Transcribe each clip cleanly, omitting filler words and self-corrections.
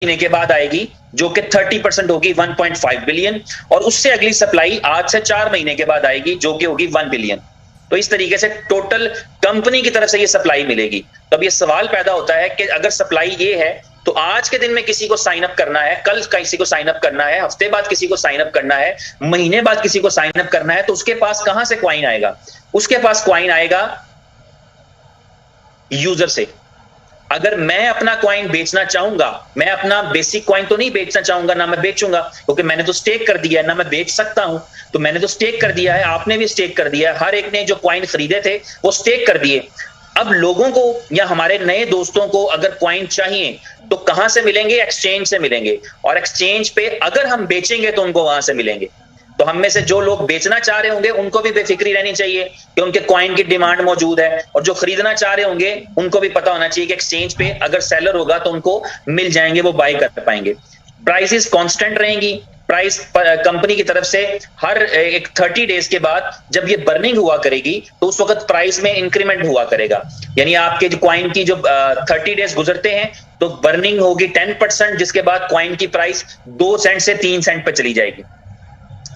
महीने के बाद आएगी जो कि 30% होगी 1.5 बिलियन, और उससे अगली सप्लाई आज से 4 महीने के बाद आएगी जो कि होगी 1 बिलियन। तो इस तरीके से टोटल कंपनी की तरफ से ये सप्लाई मिलेगी। तो अब ये सवाल पैदा होता है कि अगर सप्लाई ये है तो आज के दिन में किसी को साइन अप करना है, कल किसी को साइन अप करना है, हफ्ते बाद किसी को साइन अप करना है, महीने बाद किसी को साइन अप करना है, तो उसके पास कहां से क्वाइन आएगा? उसके पास क्वाइन आएगा यूजर से। अगर मैं अपना क्वाइन बेचना चाहूंगा, मैं अपना बेसिक क्वाइन तो नहीं बेचना चाहूंगा, ना मैं बेचूंगा, क्योंकि मैंने तो स्टेक कर दिया है, ना मैं बेच सकता हूं। तो मैंने तो स्टेक कर दिया है, आपने भी स्टेक कर दिया है, हर एक ने जो क्वाइन खरीदे थे वो स्टेक कर दिए। अब लोगों को या हमारे नए दोस्तों को अगर क्वाइन चाहिए तो कहां से मिलेंगे? एक्सचेंज से मिलेंगे, और एक्सचेंज पे अगर हम बेचेंगे तो उनको वहां से मिलेंगे। तो हम में से जो लोग बेचना चाह रहे होंगे उनको भी बेफिक्री रहनी चाहिए कि उनके कॉइन की डिमांड मौजूद है, और जो खरीदना चाह रहे होंगे उनको भी पता होना चाहिए कि एक्सचेंज पे अगर सेलर होगा तो उनको मिल जाएंगे, वो बाय कर पाएंगे। प्राइसेस कांस्टेंट रहेंगी। प्राइस कंपनी की तरफ से हर एक 30 डेज के बाद जब ये बर्निंग हुआ करेगी तो उस वक्त प्राइस में इंक्रीमेंट हुआ करेगा। यानी आपके जो क्वाइन की जो 30 डेज गुजरते हैं तो बर्निंग होगी 10%, जिसके बाद क्वाइन की प्राइस 2 सेंट से 3 सेंट पे चली जाएगी।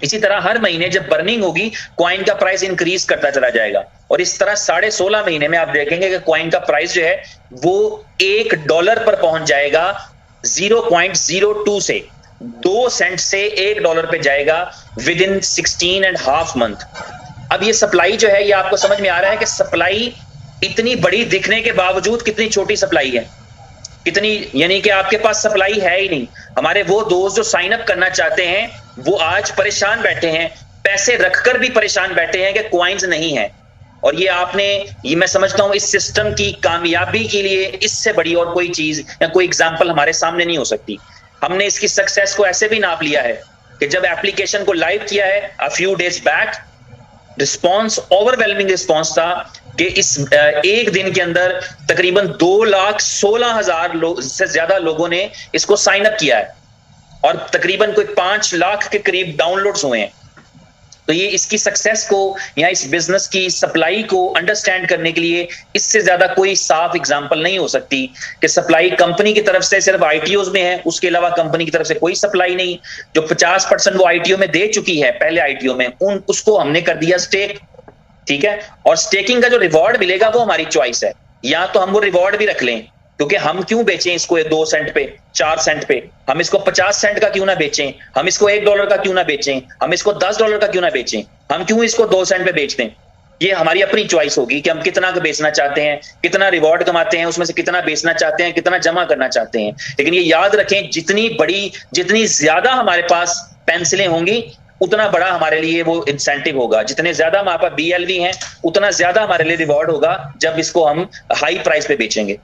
इसी तरह हर महीने जब बर्निंग होगी क्वाइन का प्राइस इंक्रीज करता चला जाएगा, और इस तरह 16.5 महीने में आप देखेंगे कि क्वाइन का प्राइस जो है वो $1 पर पहुंच जाएगा। 0.02 से 2 सेंट से $1 पे जाएगा विद इन 16.5 मंथ। अब ये सप्लाई जो है, ये आपको समझ में आ रहा है कि सप्लाई इतनी बड़ी दिखने के बावजूद कितनी छोटी सप्लाई है, कितनी, यानी कि आपके पास सप्लाई है ही नहीं। हमारे वो दोस्त जो साइन अप करना चाहते हैं वो आज परेशान बैठे हैं, पैसे रखकर भी परेशान बैठे हैं कि क्वाइंस नहीं है। और ये मैं समझता हूं इस सिस्टम की कामयाबी के लिए इससे बड़ी और कोई चीज या कोई एग्जांपल हमारे सामने नहीं हो सकती। हमने इसकी सक्सेस को ऐसे भी नाप लिया है कि जब एप्लीकेशन को लाइव किया है a few days back, response overwhelming response था कि इस एक दिन के अंदर तकरीबन 2,16,000 से ज्यादा लोगों ने इसको साइन अप किया है, और तकरीबन कोई 5 लाख के करीब डाउनलोड्स हुए हैं। तो ये इसकी सक्सेस को या इस बिजनेस की सप्लाई को अंडरस्टैंड करने के लिए इससे ज्यादा कोई साफ एग्जांपल नहीं हो सकती कि सप्लाई कंपनी की तरफ से सिर्फ आईटीओज में है, उसके अलावा कंपनी की तरफ से कोई सप्लाई नहीं। जो 50% वो आईटीओ में दे चुकी है पहले आईटीओ में, उसको हमने कर दिया स्टेक, ठीक है। और स्टेकिंग का जो रिवॉर्ड मिलेगा वो हमारी चॉइस है, या तो हम वो रिवॉर्ड भी रख लें, क्योंकि हम क्यों बेचें इसको 2 सेंट पे, 4 सेंट पे, हम इसको 50 सेंट का क्यों ना बेचें, हम इसको $1 का क्यों ना बेचें, हम इसको $10 का क्यों ना बेचें, हम क्यों इसको 2 सेंट पे बेच दें। ये हमारी अपनी चॉइस होगी कि हम कितना का बेचना चाहते हैं, कितना रिवॉर्ड कमाते हैं, उसमें से कितना बेचना चाहते हैं, कितना जमा करना चाहते हैं। लेकिन ये याद रखें, जितनी ज्यादा हमारे पास पेंसिलें होंगी उतना बड़ा हमारे लिए वो इंसेंटिव होगा। जितने ज्यादा हमारे पास BLV हैं उतना ज्यादा हमारे लिए रिवॉर्ड होगा जब इसको हम हाई प्राइस पे बेचेंगे।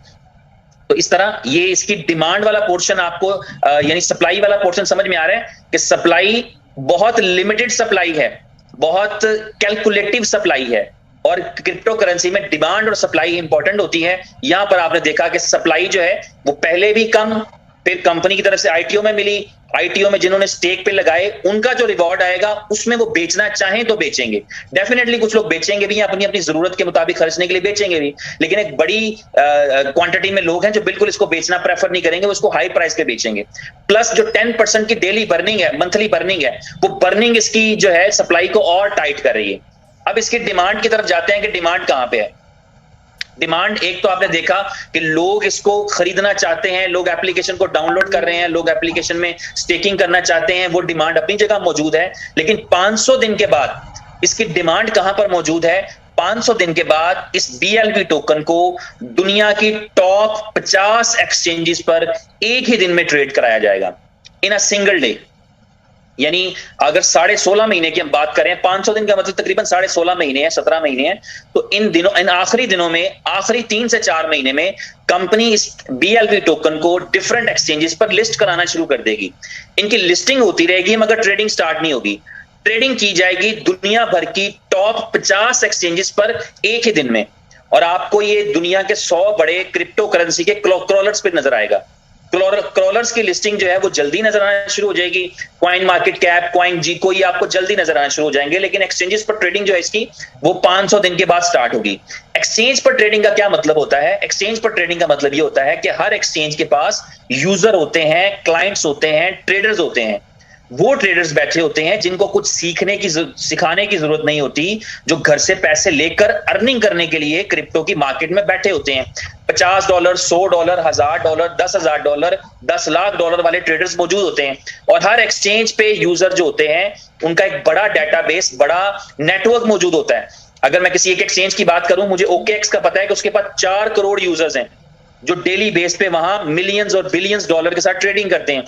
तो इस तरह ये इसकी डिमांड वाला पोर्शन आपको यानी सप्लाई वाला पोर्शन समझ में आ रहा है कि सप्लाई बहुत लिमिटेड सप्लाई है, बहुत कैलकुलेटिव सप्लाई है, और क्रिप्टो करेंसी में डिमांड और सप्लाई इंपॉर्टेंट होती है। यहां पर आपने देखा कि सप्लाई जो है वो पहले भी कम, फिर कंपनी की तरफ से आईटीओ में मिली, आईटीओ में जिन्होंने स्टेक पे लगाए उनका जो रिवॉर्ड आएगा उसमें वो बेचना चाहें तो बेचेंगे। डेफिनेटली कुछ लोग बेचेंगे भी, अपनी अपनी जरूरत के मुताबिक खर्चने के लिए बेचेंगे भी, लेकिन एक बड़ी क्वांटिटी में लोग हैं जो बिल्कुल इसको बेचना प्रेफर नहीं करेंगे, वो इसको हाई प्राइस पे बेचेंगे। प्लस जो 10% की डेली बर्निंग है, मंथली बर्निंग है, वो बर्निंग इसकी जो है सप्लाई को और टाइट कर रही है। अब इसकी डिमांड की तरफ जाते हैं कि डिमांड कहां पे है। डिमांड, एक तो आपने देखा कि लोग इसको खरीदना चाहते हैं, लोग एप्लीकेशन को डाउनलोड कर रहे हैं, लोग एप्लीकेशन में स्टेकिंग करना चाहते हैं, वो डिमांड अपनी जगह मौजूद है। लेकिन 500 दिन के बाद इसकी डिमांड कहां पर मौजूद है? 500 दिन के बाद इस BLV टोकन को दुनिया की टॉप 50 एक्सचेंजेस पर एक ही दिन में ट्रेड कराया जाएगा, इन अ सिंगल डे। यानी अगर 16.5 महीने की हम बात करें, 500 दिन का मतलब तकरीबन 16.5 महीने है, 17 महीने हैं। तो इन आखिरी दिनों में, आखिरी 3 से 4 महीने में कंपनी इस BLV टोकन को डिफरेंट एक्सचेंजेस पर लिस्ट कराना शुरू कर देगी। इनकी लिस्टिंग होती रहेगी मगर ट्रेडिंग स्टार्ट नहीं होगी। ट्रेडिंग की जाएगी दुनिया भर की टॉप 50 एक्सचेंजेस पर एक ही दिन में, और आपको ये दुनिया के 100 बड़े क्रिप्टो करेंसी के क्रॉलर्स पे नजर आएगा। क्रॉलर्स की लिस्टिंग जो है वो जल्दी नजर आना शुरू हो जाएगी। क्वाइन मार्केट कैप, क्वाइन जी को, ये आपको जल्दी नजर आना शुरू हो जाएंगे, लेकिन एक्सचेंजेस पर ट्रेडिंग जो है इसकी वो 500 दिन के बाद स्टार्ट होगी। एक्सचेंज पर ट्रेडिंग का क्या मतलब होता है? एक्सचेंज पर ट्रेडिंग का मतलब ये होता है कि हर एक्सचेंज के पास यूजर होते हैं, क्लाइंट्स होते हैं, ट्रेडर्स होते हैं। वो ट्रेडर्स बैठे होते हैं जिनको कुछ सिखाने की जरूरत नहीं होती, जो घर से पैसे लेकर अर्निंग करने के लिए क्रिप्टो की मार्केट में बैठे होते हैं। $50, $100, $1000, $10,000, $10 लाख वाले ट्रेडर्स मौजूद होते हैं। और हर एक्सचेंज पे यूजर जो होते हैं उनका एक बड़ा डेटाबेस, बड़ा नेटवर्क मौजूद होता है। अगर मैं किसी एक एक्सचेंज की बात करूं, मुझे OKX का पता है कि उसके पास 4 करोड़ यूजर्स हैं जो डेली बेस पे वहां मिलियंस और बिलियंस डॉलर के साथ ट्रेडिंग करते हैं।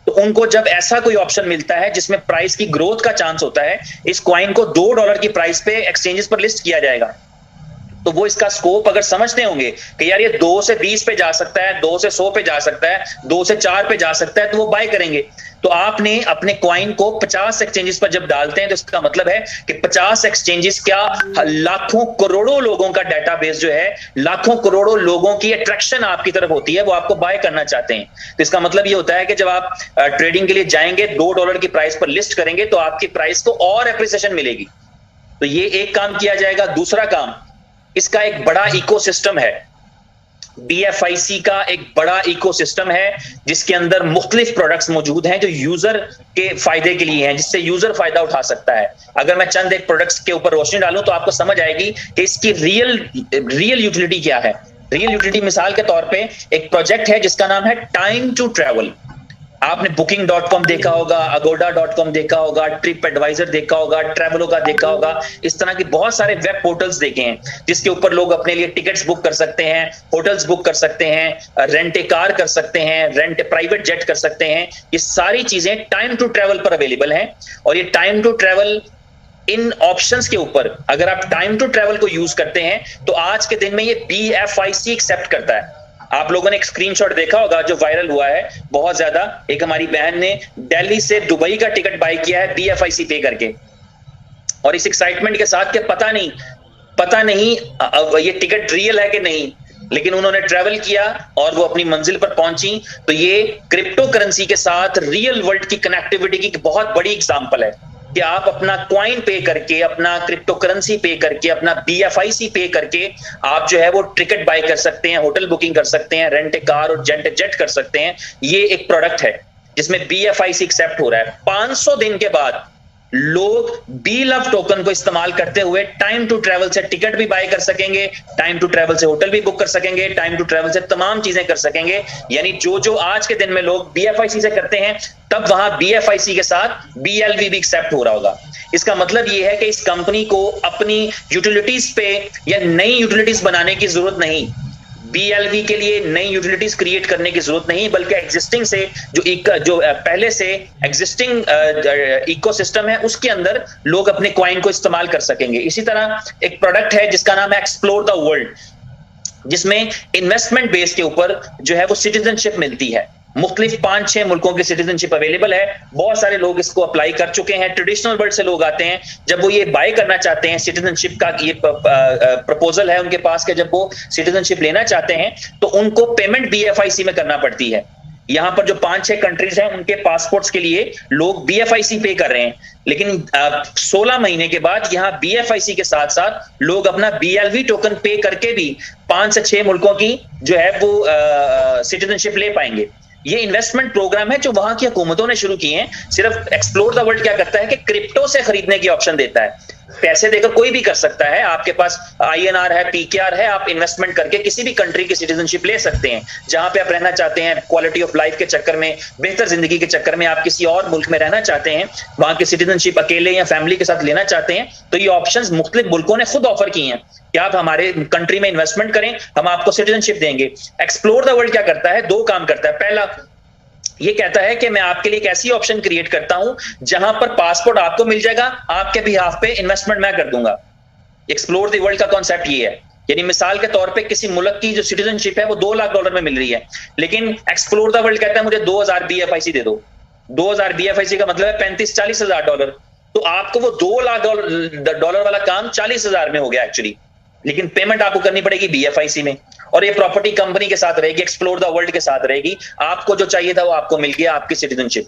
तो उनको जब ऐसा कोई ऑप्शन मिलता है जिसमें प्राइस की ग्रोथ का चांस होता है, इस कॉइन को $2 की प्राइस पे एक्सचेंजेस पर लिस्ट किया जाएगा, तो वो इसका स्कोप अगर समझते होंगे कि यार ये 2 से 20 पे जा सकता है, 2 से 100 पे जा सकता है, 2 से 4 पे जा सकता है, तो वो बाय करेंगे। तो आपने अपने कॉइन को 50 एक्सचेंजेस पर जब डालते हैं तो इसका मतलब है कि 50 एक्सचेंजेस क्या लाखों करोड़ों लोगों का डेटाबेस जो है, लाखों करोड़ों लोगों की अट्रैक्शन आपकी तरफ होती है, वो आपको बाय करना चाहते हैं। तो इसका मतलब ये होता है कि जब आप ट्रेडिंग के लिए जाएंगे, $2 की प्राइस पर लिस्ट करेंगे, तो आपकी प्राइस को और एप्रिसिएशन मिलेगी। तो ये एक काम किया जाएगा। दूसरा काम, इसका एक बड़ा इकोसिस्टम है। BFIC का एक बड़ा इकोसिस्टम है जिसके अंदर मुख्तलिफ प्रोडक्ट्स मौजूद हैं जो यूजर के फायदे के लिए हैं, जिससे यूजर फायदा उठा सकता है। अगर मैं चंद एक प्रोडक्ट्स के ऊपर रोशनी डालूं तो आपको समझ आएगी कि इसकी रियल यूटिलिटी क्या है। रियल यूटिलिटी मिसाल के तौर पे एक प्रोजेक्ट है जिसका नाम है टाइम टू ट्रेवल। आपने booking.com देखा होगा, agoda.com देखा होगा, ट्रिप एडवाइजर देखा होगा, ट्रेवलोगा देखा होगा। इस तरह के बहुत सारे वेब पोर्टल्स देखे हैं जिसके ऊपर लोग अपने लिए टिकट्स बुक कर सकते हैं, होटल्स बुक कर सकते हैं, रेंट ए कार कर सकते हैं, रेंट ए प्राइवेट जेट कर सकते हैं। ये सारी चीजें टाइम टू ट्रेवल पर अवेलेबल हैं। और ये टाइम टू ट्रेवल इन ऑप्शंस के ऊपर अगर आप टाइम टू ट्रेवल को यूज करते हैं तो आज के दिन में ये BFIC एक्सेप्ट करता है। आप लोगों ने एक स्क्रीनशॉट देखा होगा जो वायरल हुआ है बहुत ज्यादा। एक हमारी बहन ने दिल्ली से दुबई का टिकट बाय किया है BFIC पे करके, और इस एक्साइटमेंट के साथ कि पता नहीं ये टिकट रियल है कि नहीं, लेकिन उन्होंने ट्रेवल किया और वो अपनी मंजिल पर पहुंची। तो ये क्रिप्टो करेंसी के साथ रियल वर्ल्ड की कनेक्टिविटी की बहुत बड़ी एग्जांपल है कि आप अपना कॉइन पे करके, अपना क्रिप्टो करेंसी पे करके, अपना BFIC पे करके आप जो है वो टिकट बाय कर सकते हैं, होटल बुकिंग कर सकते हैं, रेंट ए कार और जेट कर सकते हैं। ये एक प्रोडक्ट है जिसमें BFIC एक्सेप्ट हो रहा है। 500 दिन के बाद लोग BLOVE टोकन को इस्तेमाल करते हुए टाइम टू ट्रेवल से टिकट भी बाय कर सकेंगे, टाइम टू ट्रेवल से होटल भी बुक कर सकेंगे, टाइम टू ट्रेवल से तमाम चीजें कर सकेंगे। यानी जो आज के दिन में लोग BFIC से करते हैं, तब वहां BFIC के साथ BLV भी एक्सेप्ट हो रहा होगा। इसका मतलब यह है कि इस कंपनी को अपनी यूटिलिटीज पे या नई यूटिलिटीज बनाने की जरूरत नहीं, BLV के लिए नई यूटिलिटीज क्रिएट करने की जरूरत नहीं, बल्कि एग्जिस्टिंग से जो पहले से एग्जिस्टिंग इकोसिस्टम है उसके अंदर लोग अपने कॉइन को इस्तेमाल कर सकेंगे। इसी तरह एक प्रोडक्ट है जिसका नाम है एक्सप्लोर द वर्ल्ड, जिसमें इन्वेस्टमेंट बेस के ऊपर जो है वो सिटीजनशिप मिलती है। मुख्तलिफ 5-6 मुल्कों की सिटीजनशिप अवेलेबल है। बहुत सारे लोग इसको अप्लाई कर चुके हैं। ट्रेडिशनल वर्ल्ड से लोग आते हैं, जब वो ये बाय करना चाहते हैं, सिटीजनशिप का ये प्रपोजल है उनके पास कि जब वो सिटीजनशिप लेना चाहते हैं तो उनको पेमेंट BFIC में करना पड़ती है। यहां पर जो 5-6 कंट्रीज हैं उनके पासपोर्ट्स के लिए लोग BFIC पे कर रहे हैं, लेकिन 16 महीने के बाद यहां BFIC के साथ साथ लोग अपना BLV टोकन पे करके भी 5 से 6 मुल्कों की जो है वो सिटीजनशिप ले पाएंगे। ये इन्वेस्टमेंट प्रोग्राम है जो वहां की हुकूमतों ने शुरू किए हैं। सिर्फ एक्सप्लोर द वर्ल्ड क्या करता है कि क्रिप्टो से खरीदने की ऑप्शन देता है। पैसे देकर कोई भी कर सकता है, आपके पास INR है, PKR है, आप इन्वेस्टमेंट करके किसी भी कंट्री की सिटीजनशिप ले सकते हैं। जहां पे आप रहना चाहते हैं, क्वालिटी ऑफ लाइफ के चक्कर में, बेहतर जिंदगी के चक्कर में आप किसी और मुल्क में रहना चाहते हैं, वहां की सिटीजनशिप अकेले या फैमिली के साथ लेना चाहते हैं, तो ये ऑप्शंस मुख्तलिफ मुल्कों ने खुद ऑफर की हैं कि आप हमारे कंट्री में इन्वेस्टमेंट करें, हम आपको सिटीजनशिप देंगे। एक्सप्लोर द वर्ल्ड क्या करता है? 2 काम करता है। पहला, ये कहता है कि मैं आपके लिए एक ऐसी ऑप्शन क्रिएट करता हूं जहां पर पासपोर्ट आपको मिल जाएगा, आपके बिहाफ पे इन्वेस्टमेंट मैं कर दूंगा। एक्सप्लोर द वर्ल्ड का कॉन्सेप्ट ये है। यानी मिसाल के तौर पे किसी मुल्क की जो सिटीजनशिप है वो $2 लाख में मिल रही है, लेकिन एक्सप्लोर द वर्ल्ड कहता है मुझे 2000 BFIC दे दो। 2000 BFIC का मतलब है $35-40 तो आपको वो $2 लाख वाला काम 40,000 में हो गया एक्चुअली, लेकिन पेमेंट आपको करनी पड़ेगी BFIC में। और ये प्रॉपर्टी कंपनी के साथ रहेगी, एक्सप्लोर द वर्ल्ड के साथ रहेगी। आपको जो चाहिए था वो आपको मिल गया, आपकी सिटीजनशिप।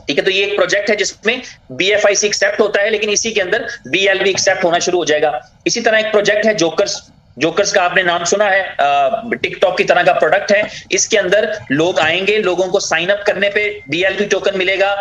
ठीक है, तो ये एक प्रोजेक्ट है जिसमें BFIC एक्सेप्ट होता है, लेकिन इसी के अंदर BLV एक्सेप्ट होना शुरू हो जाएगा। इसी तरह एक प्रोजेक्ट है जोकर्स जोकर्स का आपने नाम सुना है, टिकटॉक की तरह का प्रोडक्ट है। इसके अंदर लोग आएंगे, लोगों को साइन अप करने पे बीएलवी टोकन मिलेगा,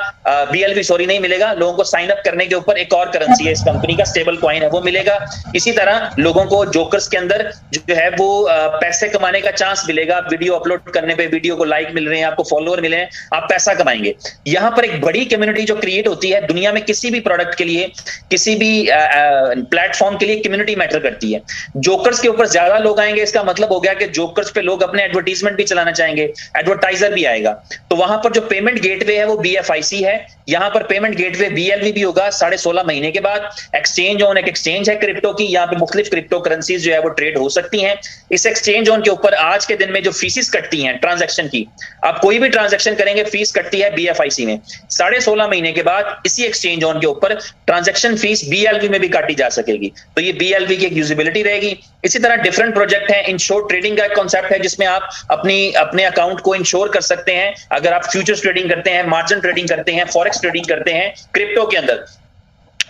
बीएलवी सॉरी नहीं मिलेगा, लोगों को साइन अप करने के ऊपर एक और करेंसी है इस कंपनी का, स्टेबल कॉइन है, वो मिलेगा। इसी तरह लोगों को जोकर्स के अंदर जो है वो पैसे कमाने का चांस मिलेगा। वीडियो अपलोड करने पे वीडियो को लाइक मिल रहे हैं, आपको फॉलोअर मिले हैं, आप पैसा कमाएंगे। यहां पर एक बड़ी कम्युनिटी जो क्रिएट होती है दुनिया में, किसी भी प्रोडक्ट के लिए, किसी भी प्लेटफॉर्म के लिए कम्युनिटी मैटर करती है। जोकर्स के ऊपर ज्यादा लोग आएंगे, इसका मतलब हो गया कि जोकर्स पे लोग अपने एडवर्टीजमेंट भी चलाना चाहेंगे, एडवर्टाइजर भी आएगा। तो वहां पर जो पेमेंट गेटवे है वो बीएफआईसी है, यहां पर पेमेंट गेटवे बीएलवी भी होगा 16.5 महीने के बाद। एक्सचेंज ऑन एक एक्सचेंज है क्रिप्टो की, यहां पे मुख्तलिफ क्रिप्टो करेंसीज जो है वो ट्रेड हो सकती हैं। इस एक्सचेंज ऑन के ऊपर आज के दिन में जो फीसिस कटती हैं ट्रांजैक्शन की, आप कोई भी ट्रांजैक्शन करेंगे फीस कटती है बीएफआईसी में। 16.5 महीने के बाद इसी एक्सचेंज ऑन के ऊपर ट्रांजैक्शन फीस बीएलवी में भी काटी जा सकेगी। तो ये बीएलवी की एक यूजिबिलिटी रहेगी। इसी तरह डिफरेंट प्रोजेक्ट है, इंश्योर ट्रेडिंग का एक कॉन्सेप्ट है जिसमें आप अपने अकाउंट को इंश्योर कर सकते हैं। अगर आप फ्यूचर्स ट्रेडिंग करते हैं, मार्जिन ट्रेडिंग करते हैं, फॉरेक्स ट्रेडिंग करते हैं क्रिप्टो के अंदर,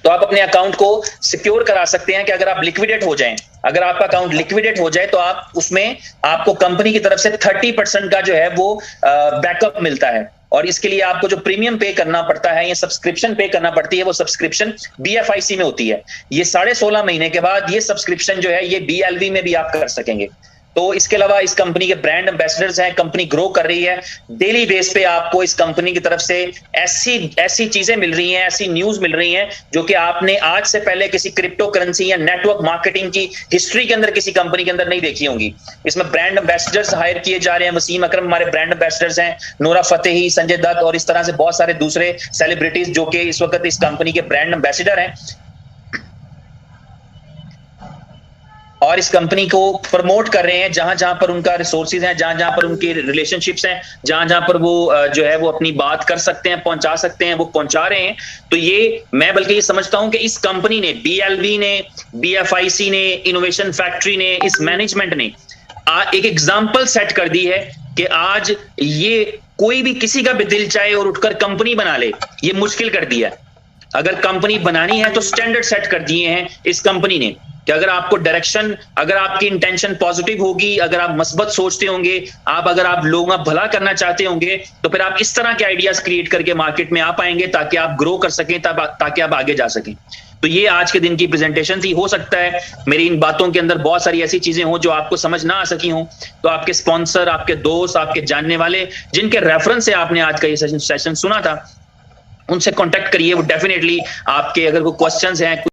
तो आप अपने अकाउंट को सिक्योर करा सकते हैं कि अगर आप लिक्विडेट हो जाएं, अगर आपका अकाउंट लिक्विडेट हो जाए तो आप उसमें आपको कंपनी की तरफ से 30% का जो है वो बैकअप मिलता है। और इसके लिए आपको जो प्रीमियम पे करना पड़ता है या सब्सक्रिप्शन पे करना पड़ती है, वो सब्सक्रिप्शन बीएफआईसी में होती है। ये 16.5 महीने के बाद ये सब्सक्रिप्शन जो है ये बीएलवी में भी आप कर सकेंगे। तो इसके अलावा इस कंपनी के ब्रांड एम्बेसडर्स हैं, कंपनी ग्रो कर रही है। डेली बेस पे आपको इस कंपनी की तरफ से ऐसी चीजें मिल रही हैं, ऐसी न्यूज मिल रही हैं जो कि आपने आज से पहले किसी क्रिप्टो करेंसी या नेटवर्क मार्केटिंग की हिस्ट्री के अंदर किसी कंपनी के अंदर नहीं देखी होंगी। इसमें ब्रांड एम्बेसडर्स हायर किए जा रहे हैं, वसीम अकरम हमारे ब्रांड एम्बेसडर्स हैं, नोरा फतेही, संजय दत्त और इस तरह से बहुत सारे दूसरे सेलिब्रिटीज जो कि इस वक्त इस कंपनी के ब्रांड एम्बेसडर हैं और इस कंपनी को प्रमोट कर रहे हैं जहां जहां पर उनका रिसोर्सेज हैं, जहां जहां पर उनकी रिलेशनशिप्स हैं, जहां जहां पर वो जो है वो अपनी बात कर सकते हैं, पहुंचा सकते हैं, वो पहुंचा रहे हैं। तो ये मैं बल्कि ये समझता हूं कि इस कंपनी ने, बीएलवी ने, बीएफआईसी ने, इनोवेशन फैक्ट्री ने, इस मैनेजमेंट ने एक एग्जाम्पल सेट कर दी है कि आज ये कोई भी किसी का भी दिल चाहे और उठकर कंपनी बना ले, ये मुश्किल कर दिया। अगर कंपनी बनानी है तो स्टैंडर्ड सेट कर दिए हैं इस कंपनी ने कि अगर आपको डायरेक्शन, अगर आपकी इंटेंशन पॉजिटिव होगी, अगर आप मस्बत सोचते होंगे, अगर आप लोगों का भला करना चाहते होंगे, तो फिर आप इस तरह के आइडियाज क्रिएट करके मार्केट में आ पाएंगे ताकि आप ग्रो कर सकें, ताकि आप आगे जा सकें। तो ये आज के दिन की प्रेजेंटेशन थी। हो सकता है मेरी इन बातों के अंदर बहुत सारी ऐसी चीजें हो जो आपको समझ ना आ सकी हो, तो आपके स्पॉन्सर, आपके दोस्त, आपके जानने वाले जिनके रेफरेंस से आपने आज का ये सेशन सुना था, उनसे कांटेक्ट करिए। वो डेफिनेटली आपके अगर कोई क्वेश्चंस हैं,